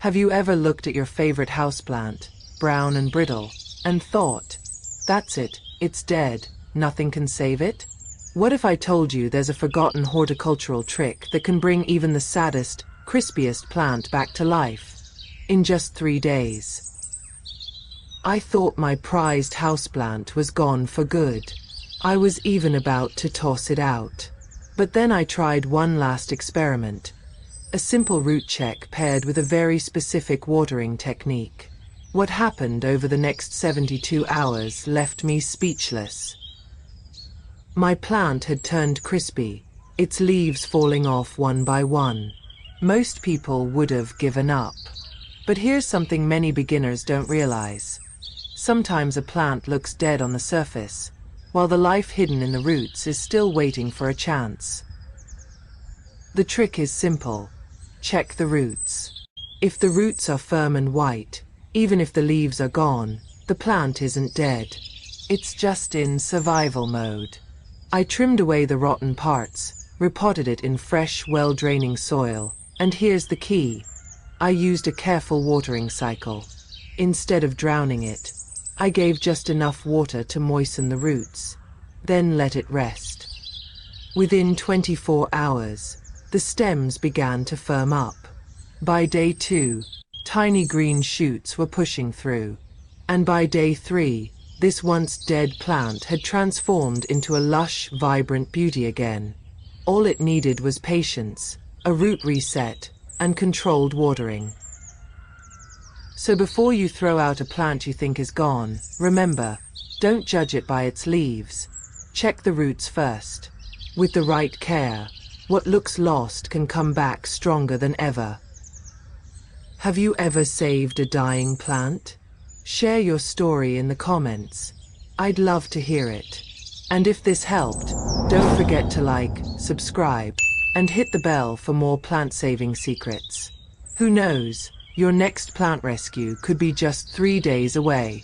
Have you ever looked at your favorite houseplant, brown and brittle, and thought, that's it, it's dead, nothing can save it? What if I told you there's a forgotten horticultural trick that can bring even the saddest, crispiest plant back to life in just 3 days? I thought my prized houseplant was gone for good. I was even about to toss it out. But then I tried one last experiment. A simple root check paired with a very specific watering technique. What happened over the next 72 hours left me speechless. My plant had turned crispy, its leaves falling off one by one. Most people would have given up. But here's something many beginners don't realize. Sometimes a plant looks dead on the surface, while the life hidden in the roots is still waiting for a chance. The trick is simple. Check the roots. If the roots are firm and white, even if the leaves are gone, the plant isn't dead. It's just in survival mode. I trimmed away the rotten parts, repotted it in fresh, well-draining soil, and here's the key. I used a careful watering cycle. Instead of drowning it, I gave just enough water to moisten the roots, then let it rest. Within 24 hours, the stems began to firm up. By day 2, tiny green shoots were pushing through. And by day 3, this once dead plant had transformed into a lush, vibrant beauty again. All it needed was patience, a root reset, and controlled watering. So before you throw out a plant you think is gone, remember, don't judge it by its leaves. Check the roots first. With the right care, what looks lost can come back stronger than ever. Have you ever saved a dying plant? Share your story in the comments. I'd love to hear it. And if this helped, don't forget to like, subscribe, and hit the bell for more plant-saving secrets. Who knows, your next plant rescue could be just 3 days away.